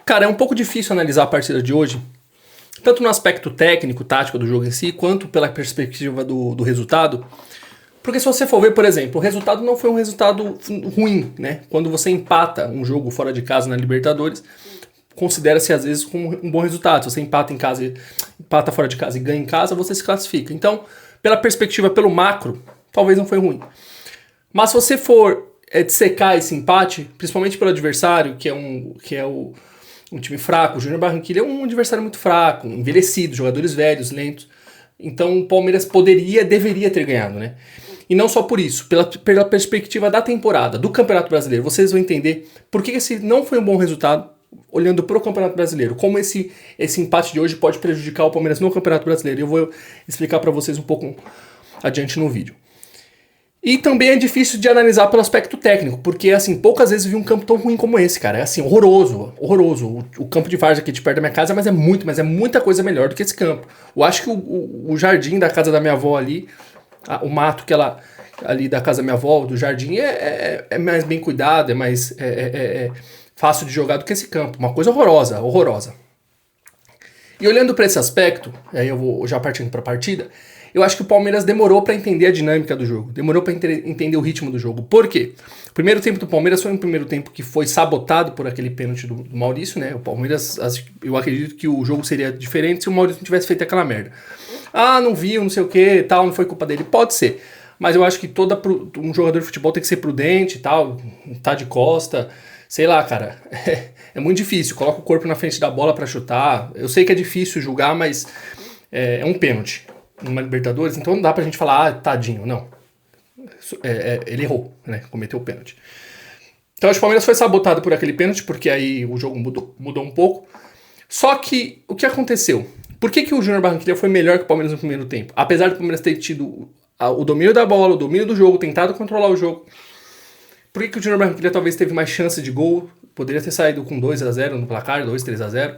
Cara, é um pouco difícil analisar a partida de hoje, tanto no aspecto técnico, tático do jogo em si, quanto pela perspectiva do resultado. Porque se você for ver, por exemplo, o resultado não foi um resultado ruim, né? Quando você empata um jogo fora de casa na Libertadores, considera-se às vezes como um bom resultado. Se você empata em casa, empata fora de casa e ganha em casa, você se classifica. Então, pela perspectiva, pelo macro, talvez não foi ruim. Mas se você for dissecar esse empate, principalmente pelo adversário, que é um time fraco, o Júnior Barranquilla é um adversário muito fraco, envelhecido, jogadores velhos, lentos. Então o Palmeiras deveria ter ganhado, né? E não só por isso, pela perspectiva da temporada, do Campeonato Brasileiro. Vocês vão entender por que esse não foi um bom resultado, olhando para o Campeonato Brasileiro. Como esse empate de hoje pode prejudicar o Palmeiras no Campeonato Brasileiro. Eu vou explicar para vocês um pouco adiante no vídeo. E também é difícil de analisar pelo aspecto técnico, porque, assim, poucas vezes eu vi um campo tão ruim como esse, cara. É, assim, horroroso. O campo de Várzea aqui de perto da minha casa, mas é muita coisa melhor do que esse campo. Eu acho que o jardim da casa da minha avó ali, o mato ali da casa da minha avó, do jardim, é mais bem cuidado, é mais fácil de jogar do que esse campo. Uma coisa horrorosa. E olhando para esse aspecto, aí eu vou já partindo para a partida, eu acho que o Palmeiras demorou para entender a dinâmica do jogo, demorou para entender o ritmo do jogo. Por quê? O primeiro tempo do Palmeiras foi um primeiro tempo que foi sabotado por aquele pênalti do Maurício, né? O Palmeiras, eu acredito que o jogo seria diferente se o Maurício não tivesse feito aquela merda. Ah, não viu, não sei o que, tal, não foi culpa dele. Pode ser, mas eu acho que um jogador de futebol tem que ser prudente e tal, tá de costa, sei lá, cara. É muito difícil, coloca o corpo na frente da bola para chutar. Eu sei que é difícil julgar, mas é um pênalti numa Libertadores, então não dá pra gente falar, tadinho, não. Ele errou, né? Cometeu o pênalti. Então acho que o Palmeiras foi sabotado por aquele pênalti, porque aí o jogo mudou um pouco. Só que, o que aconteceu? Por que o Júnior Barranquilla foi melhor que o Palmeiras no primeiro tempo? Apesar do Palmeiras ter tido o domínio da bola, o domínio do jogo, tentado controlar o jogo. Por que o Júnior Barranquilla talvez teve mais chance de gol? Poderia ter saído com 2-0 no placar, 3-0.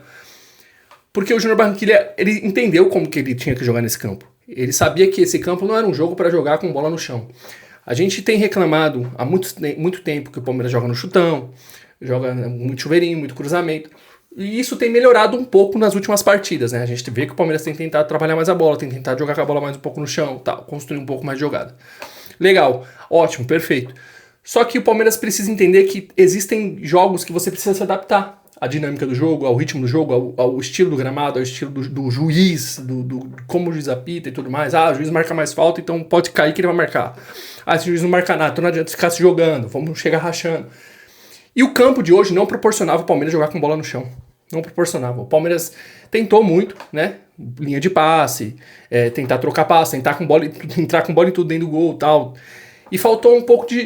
Porque o Júnior Barranquilla, ele entendeu como que ele tinha que jogar nesse campo. Ele sabia que esse campo não era um jogo para jogar com bola no chão. A gente tem reclamado há muito tempo que o Palmeiras joga no chutão, joga muito chuveirinho, muito cruzamento. E isso tem melhorado um pouco nas últimas partidas, né? A gente vê que o Palmeiras tem tentado trabalhar mais a bola, tem tentado jogar com a bola mais um pouco no chão, tal, construir um pouco mais de jogada. Legal, ótimo, perfeito. Só que o Palmeiras precisa entender que existem jogos que você precisa se adaptar. A dinâmica do jogo, ao ritmo do jogo, ao estilo do gramado, ao estilo do juiz, como o juiz apita e tudo mais. Ah, o juiz marca mais falta, então pode cair que ele vai marcar. Ah, esse juiz não marca nada, então não adianta ficar se jogando, vamos chegar rachando. E o campo de hoje não proporcionava o Palmeiras jogar com bola no chão. Não proporcionava. O Palmeiras tentou muito, né? Linha de passe, tentar trocar passe, tentar entrar com bola e tudo dentro do gol e tal. E faltou um pouco de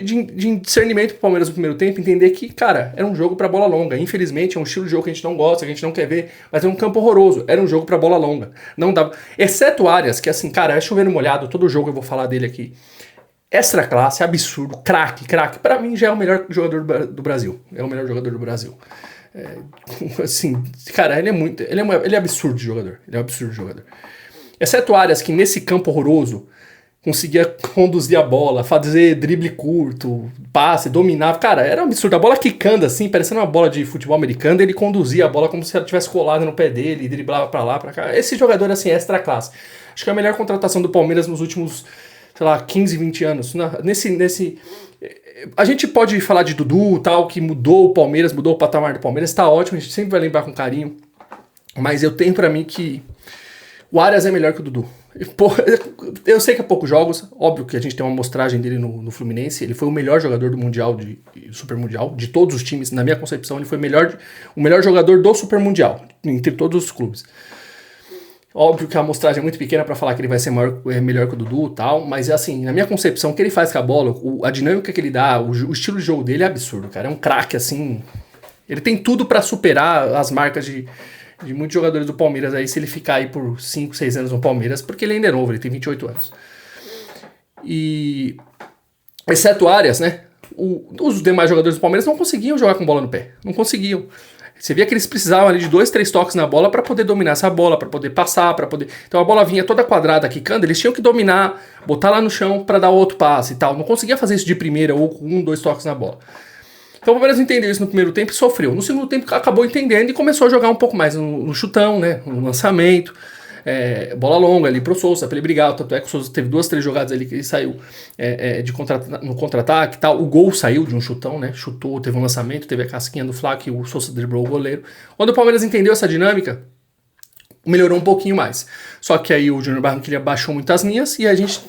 discernimento pro Palmeiras no primeiro tempo, entender que, cara, era um jogo pra bola longa. Infelizmente, é um estilo de jogo que a gente não gosta, que a gente não quer ver, mas é um campo horroroso. Era um jogo pra bola longa. Não dava. Exceto áreas, que assim, cara, é chovendo molhado, todo jogo eu vou falar dele aqui. Extra classe, absurdo, craque. Pra mim já é o melhor jogador do Brasil. É o melhor jogador do Brasil. Assim, cara, ele é absurdo de jogador. Ele é um absurdo de jogador. Exceto áreas que nesse campo horroroso conseguia conduzir a bola, fazer drible curto, passe, dominava. Cara, era um absurdo. A bola quicando assim, parecendo uma bola de futebol americano, ele conduzia a bola como se ela tivesse colada no pé dele, e driblava pra lá, pra cá. Esse jogador, assim, é extra classe. Acho que é a melhor contratação do Palmeiras nos últimos, sei lá, 15, 20 anos. A gente pode falar de Dudu, tal, que mudou o Palmeiras, mudou o patamar do Palmeiras, tá ótimo, a gente sempre vai lembrar com carinho. Mas eu tenho pra mim que o Arias é melhor que o Dudu. Eu sei que é poucos jogos, óbvio que a gente tem uma amostragem dele no Fluminense, ele foi o melhor jogador do Mundial, Super Mundial, de todos os times, na minha concepção ele foi o melhor jogador do Super Mundial, entre todos os clubes. Óbvio que a amostragem é muito pequena pra falar que ele vai ser melhor que o Dudu e tal, mas assim, na minha concepção, o que ele faz com a bola, a dinâmica que ele dá, o estilo de jogo dele é absurdo, cara, é um craque assim, ele tem tudo pra superar as marcas de muitos jogadores do Palmeiras aí, se ele ficar aí por 5, 6 anos no Palmeiras, porque ele ainda é novo, ele tem 28 anos. E, exceto Arias, né, os demais jogadores do Palmeiras não conseguiam jogar com bola no pé, não conseguiam. Você via que eles precisavam ali de 2, 3 toques na bola para poder dominar essa bola, para poder passar, Então a bola vinha toda quadrada, quicando, eles tinham que dominar, botar lá no chão para dar outro passe e tal. Não conseguia fazer isso de primeira ou com 1, 2 toques na bola. Então o Palmeiras entendeu isso no primeiro tempo e sofreu. No segundo tempo acabou entendendo e começou a jogar um pouco mais no chutão, né? No lançamento, bola longa ali pro Souza, pra ele brigar. Tanto é que o Souza teve 2, 3 jogadas ali que ele saiu no contra-ataque e tal. O gol saiu de um chutão, né? Chutou, teve um lançamento, teve a casquinha do Flá que o Souza driblou o goleiro. Quando o Palmeiras entendeu essa dinâmica, melhorou um pouquinho mais. Só que aí o Júnior Barranquilla baixou muitas linhas e a gente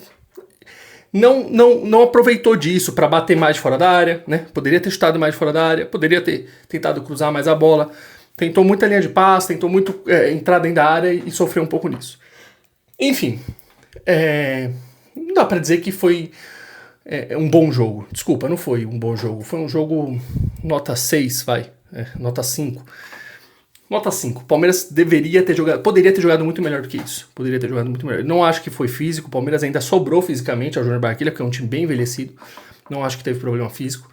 não aproveitou disso para bater mais de fora da área, né? Poderia ter chutado mais de fora da área, poderia ter tentado cruzar mais a bola. Tentou muita linha de passe, tentou muito entrar dentro da área e sofreu um pouco nisso. Enfim, não dá para dizer que foi um bom jogo. Desculpa, não foi um bom jogo. Foi um jogo nota 6, nota 5. Nota 5. O Palmeiras poderia ter jogado muito melhor do que isso. Poderia ter jogado muito melhor. Não acho que foi físico. O Palmeiras ainda sobrou fisicamente ao Júnior Barranquilla, que é um time bem envelhecido. Não acho que teve problema físico.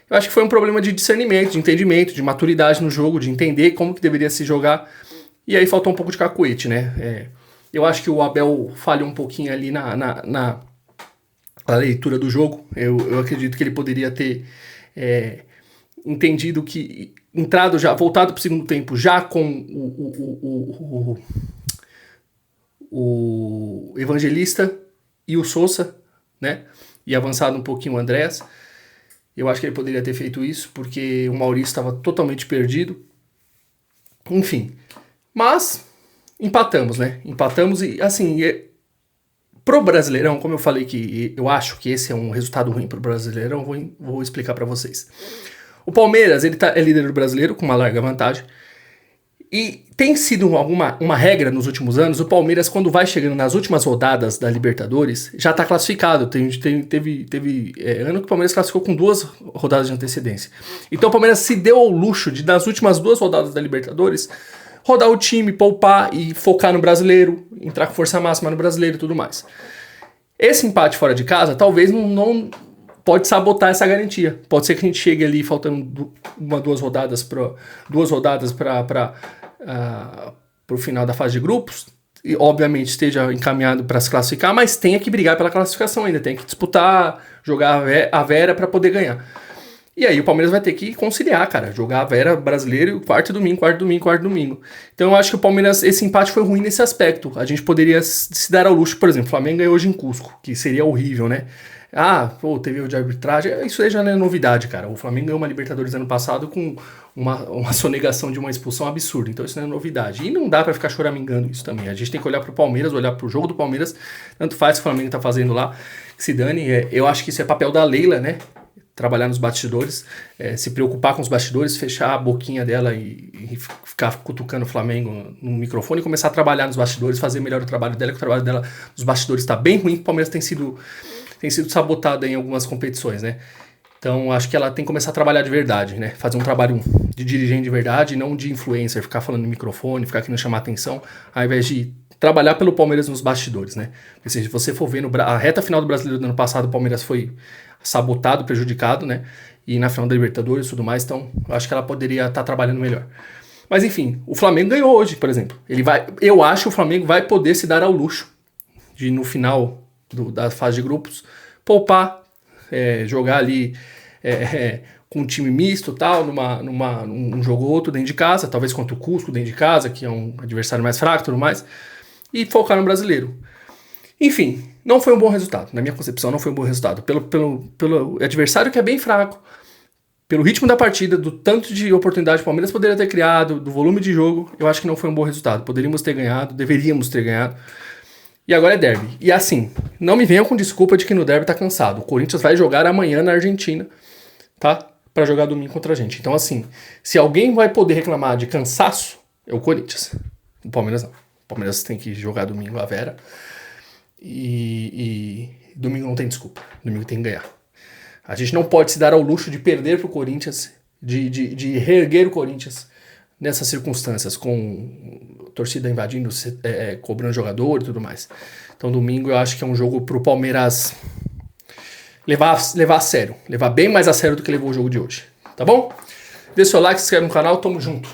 Eu acho que foi um problema de discernimento, de entendimento, de maturidade no jogo, de entender como que deveria se jogar. E aí faltou um pouco de cacuete, né? Eu acho que o Abel falhou um pouquinho ali na leitura do jogo. Eu acredito que ele poderia ter entendido que voltado para o segundo tempo, já com o Evangelista e o Souza, né? E avançado um pouquinho o Andrés. Eu acho que ele poderia ter feito isso, porque o Maurício estava totalmente perdido. Enfim. Mas empatamos, né? Empatamos e, assim, pro Brasileirão, como eu falei que eu acho que esse é um resultado ruim pro Brasileirão, vou explicar para vocês. O Palmeiras, ele é líder do Brasileiro, com uma larga vantagem. E tem sido uma regra nos últimos anos, o Palmeiras, quando vai chegando nas últimas rodadas da Libertadores, já está classificado. Teve ano que o Palmeiras classificou com 2 rodadas de antecedência. Então o Palmeiras se deu ao luxo de, nas últimas 2 rodadas da Libertadores, rodar o time, poupar e focar no Brasileiro, entrar com força máxima no Brasileiro e tudo mais. Esse empate fora de casa talvez não pode sabotar essa garantia. Pode ser que a gente chegue ali faltando 2 rodadas para o final da fase de grupos e obviamente esteja encaminhado para se classificar, mas tenha que brigar pela classificação ainda, tem que disputar, jogar a Vera para poder ganhar. E aí o Palmeiras vai ter que conciliar, cara, jogar a Vera Brasileiro quarto domingo. Então eu acho que o Palmeiras, esse empate foi ruim nesse aspecto. A gente poderia se dar ao luxo, por exemplo, o Flamengo ganhou hoje em Cusco, que seria horrível, né? Teve erro de arbitragem. Isso aí já não é novidade, cara. O Flamengo ganhou uma Libertadores ano passado com uma sonegação de uma expulsão absurda. Então isso não é novidade. E não dá pra ficar choramingando isso também. A gente tem que olhar pro Palmeiras, olhar pro jogo do Palmeiras. Tanto faz o que o Flamengo tá fazendo lá, que se dane. Eu acho que isso é papel da Leila, né? Trabalhar nos bastidores, se preocupar com os bastidores, fechar a boquinha dela e ficar cutucando o Flamengo no microfone e começar a trabalhar nos bastidores, fazer melhor o trabalho dela, que o trabalho dela nos bastidores está bem ruim, que o Palmeiras tem sido sabotada em algumas competições, né? Então acho que ela tem que começar a trabalhar de verdade, né? Fazer um trabalho de dirigente de verdade, não de influencer, ficar falando no microfone, ficar querendo chamar atenção, ao invés de trabalhar pelo Palmeiras nos bastidores, né? Porque se você for ver a reta final do Brasileiro do ano passado, o Palmeiras foi sabotado, prejudicado, né? E na final da Libertadores e tudo mais, então acho que ela poderia estar trabalhando melhor. Mas enfim, o Flamengo ganhou hoje, por exemplo. Eu acho que o Flamengo vai poder se dar ao luxo de, no final da fase de grupos, poupar, jogar ali com um time misto, tal, num jogo ou outro dentro de casa, talvez contra o Cusco dentro de casa, que é um adversário mais fraco e tudo mais, e focar no Brasileiro. Enfim, não foi um bom resultado. Na minha concepção, não foi um bom resultado. Pelo adversário que é bem fraco, pelo ritmo da partida, do tanto de oportunidade que o Palmeiras poderia ter criado, do volume de jogo, eu acho que não foi um bom resultado. Poderíamos ter ganhado, deveríamos ter ganhado. E agora é derby. E assim, não me venham com desculpa de que no derby tá cansado. O Corinthians vai jogar amanhã na Argentina, tá? Pra jogar domingo contra a gente. Então assim, se alguém vai poder reclamar de cansaço, é o Corinthians. O Palmeiras não. O Palmeiras tem que jogar domingo a Vera. E domingo não tem desculpa. Domingo tem que ganhar. A gente não pode se dar ao luxo de perder pro Corinthians, de reerguer o Corinthians nessas circunstâncias, com a torcida invadindo, cobrando jogador e tudo mais. Então domingo eu acho que é um jogo pro Palmeiras levar a sério. Levar bem mais a sério do que levou o jogo de hoje. Tá bom? Deixa o seu like, se inscreve no canal, tamo junto.